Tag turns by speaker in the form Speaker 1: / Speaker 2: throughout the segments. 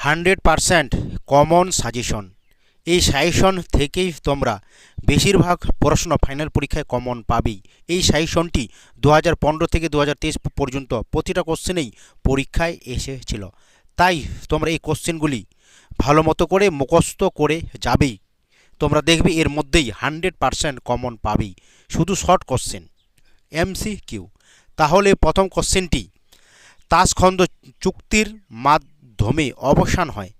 Speaker 1: 100% common suggestion. এই suggestion থেকেই তোমরা বেশিরভাগ প্রশ্ন ফাইনাল পরীক্ষায় কমন পাবেই। এই সাজেশনটি 2015 থেকে 2023 পর্যন্ত প্রতিটা কোশ্চেনেই পরীক্ষায় এসেছিল। তাই তোমরা এই কোশ্চেনগুলি ভালো মতো করে মুখস্থ করে যাবেই। তোমরা দেখবে এর মধ্যেই 100% কমন পাবেই, শুধু শর্ট কোশ্চেন MCQ। তাহলে প্রথম কোশ্চেনটি, তাসখন্দ চুক্তির মাধ্যমে অবসান হয়।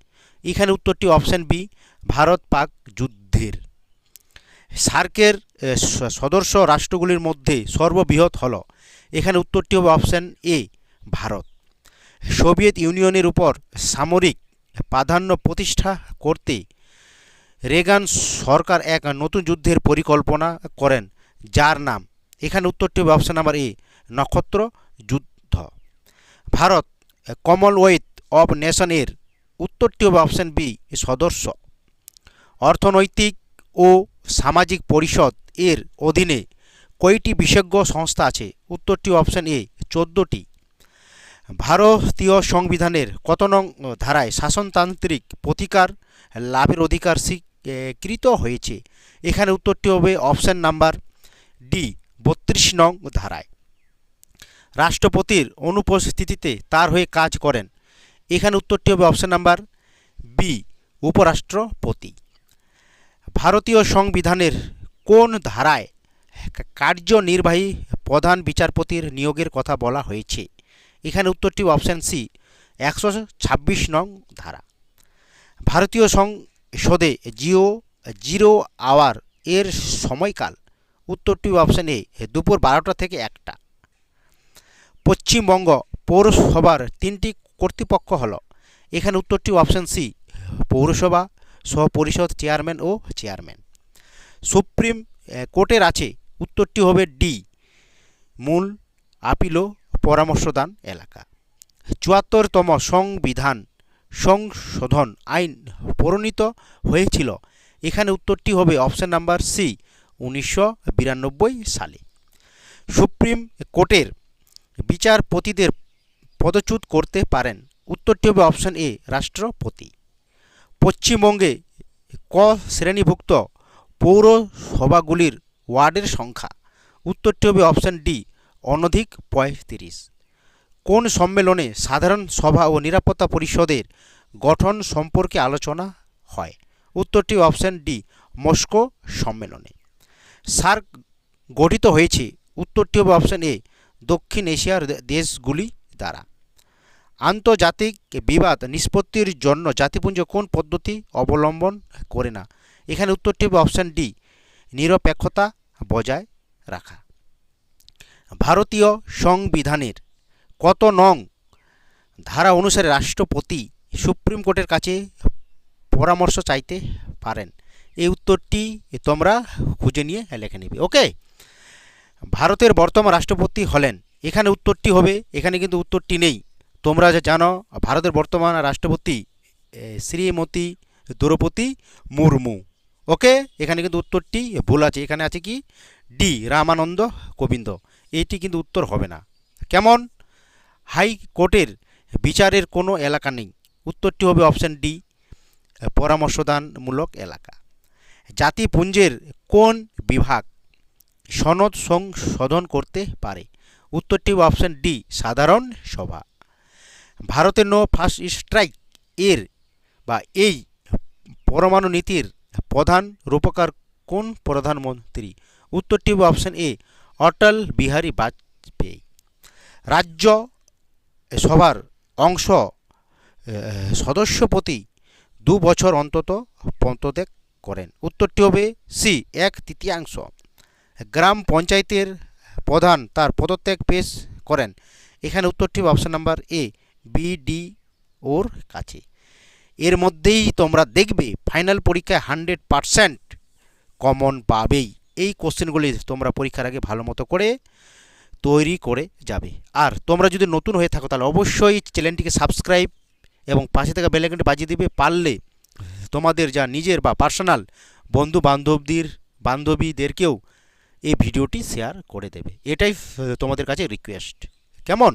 Speaker 1: এখানে উত্তরটি অপশন বি, ভারত পাক যুদ্ধের। সার্কের সদস্য রাষ্ট্রগুলির মধ্যে সর্ববৃহৎ হল। এখানে উত্তরটি হবে অপশন এ, ভারত। সোভিয়েত ইউনিয়নের উপর সামরিক প্রাধান্য প্রতিষ্ঠা করতে রেগান সরকার এক নতুন যুদ্ধের পরিকল্পনা করেন, যার নাম, এখানে উত্তরটি হবে অপশন নাম্বার এ, নক্ষত্র যুদ্ধ। ভারত কমনওয়েলথ অব নেশন এর উত্তরটি হবে অপশন বি, সদস্য। অর্থনৈতিক ও সামাজিক পরিষদ এর অধীনে কয়টি বিশেষজ্ঞ সংস্থা আছে? উত্তরটি অপশন এ, 14টি। ভারতীয় সংবিধানের কত নং ধারায় শাসনতান্ত্রিক প্রতিকার লাভের অধিকার স্বীকৃত হয়েছে? এখানে উত্তরটি হবে অপশন নাম্বার ডি, 32 নং ধারায়। রাষ্ট্রপতির অনুপস্থিতিতে তার হয়ে কাজ করেন। এখানে উত্তরটি হবে অপশন নাম্বার বি, উপরাষ্ট্রপতি। ভারতীয় সংবিধানের কোন ধারায় কার্যনির্বাহী প্রধান বিচারপতির নিয়োগের কথা বলা হয়েছে? এখানে উত্তরটি অপশন সি, 126 নং ধারা। ভারতীয় সংসদে জিরো আওয়ার এর সময়কাল? উত্তরটি অপশন এ, দুপুর 12টা থেকে 1টা। পশ্চিমবঙ্গ পৌরসভার 3টি কর্তৃপক্ষ হল। এখানে উত্তরটি অপশন সি, পৌরসভা, সহ-পরিষদ, চেয়ারম্যান ও চেয়ারম্যান। সুপ্রিম কোর্টের আছে? উত্তরটি হবে ডি, মূল আপিল ও পরামর্শদান এলাকা। 74তম সংবিধান সংশোধন আইন প্রণীত হয়েছিল। এখানে উত্তরটি হবে অপশন নাম্বার সি, 1992 সালে। সুপ্রিম কোর্টের বিচারপতিদের পদচ্যুত করতে পারেন। উত্তরটি হবে অপশন এ, রাষ্ট্রপতি। পশ্চিমবঙ্গে ক শ্রেণীভুক্ত পৌরসভাগুলির ওয়ার্ডের সংখ্যা? উত্তরটি হবে অপশন ডি, অনধিক 35। কোন সম্মেলনে সাধারণ সভা ও নিরাপত্তা পরিষদের গঠন সম্পর্কে আলোচনা হয়? উত্তরটি অপশন ডি, মস্কো সম্মেলনে। সার্ক গঠিত হয়েছে? উত্তরটি হবে অপশন এ, দক্ষিণ এশিয়ার দেশগুলি দ্বারা। আন্তর্জাতিক বিবাদ নিষ্পত্তির জন্য জাতিপুঞ্জ কোন পদ্ধতি অবলম্বন করে না? এখানে উত্তরটি হবে অপশন ডি, নিরপেক্ষতা বজায় রাখা। ভারতীয় সংবিধানের কত নং ধারা অনুসারে রাষ্ট্রপতি সুপ্রিম কোর্টের কাছে পরামর্শ চাইতে পারেন? এই উত্তরটি তোমরা খুঁজে নিয়ে লিখে নেবে। ওকে, ভারতের বর্তমান রাষ্ট্রপতি হলেন, এখানে উত্তরটি হবে, এখানে কিন্তু উত্তরটি নেই। তোমরা যে জানো ভারতের বর্তমান রাষ্ট্রপতি শ্রীমতী দ্রৌপদী মুর্মু। ওকে, এখানে কিন্তু উত্তরটি ভুল আছে। এখানে আছে কি, ডি, রামানন্দ কোবিন্দ। এইটি কিন্তু উত্তর হবে না। কেমন? হাইকোর্টের বিচারের কোনো এলাকা নেই। উত্তরটি হবে অপশন ডি, পরামর্শদানমূলক এলাকা। জাতিপুঞ্জের কোন বিভাগ সনদ সংশোধন করতে পারে? উত্তরটি হবে অপশন ডি, সাধারণ সভা। ভারতের নো ফার্স্ট স্ট্রাইক এর বা এই পরমাণু নীতির প্রধান রূপকার কোন প্রধানমন্ত্রী? উত্তরটি হবে অপশন এ, অটল বিহারী বাজপেয়ী। রাজ্য সভার অংশ সদস্যপতি 2 বছর অন্তত পদত্যাগ করেন। উত্তরটি হবে সি, 1/3। গ্রাম পঞ্চায়েতের প্রধান তার পদত্যাগ পেশ করেন। এখানে উত্তরটি হবে অপশন নাম্বার এ, BDOর কাছে। এর মধ্যেই তোমরা দেখবে ফাইনাল পরীক্ষায় 100% কমন পাবেই। এই কোশ্চেনগুলি তোমরা পরীক্ষার আগে ভালো মতো করে তৈরি করে যাবে। আর তোমরা যদি নতুন হয়ে থাকো তাহলে অবশ্যই চ্যানেলটিকে সাবস্ক্রাইব এবং পাশে থাকা বেল আইকনটি বাজিয়ে দিবে। পারলে তোমাদের যা নিজের বা পার্সোনাল বন্ধু বান্ধবীদেরকেও এই ভিডিওটি শেয়ার করে দেবে। এটাই তোমাদের কাছে রিকোয়েস্ট। কেমন?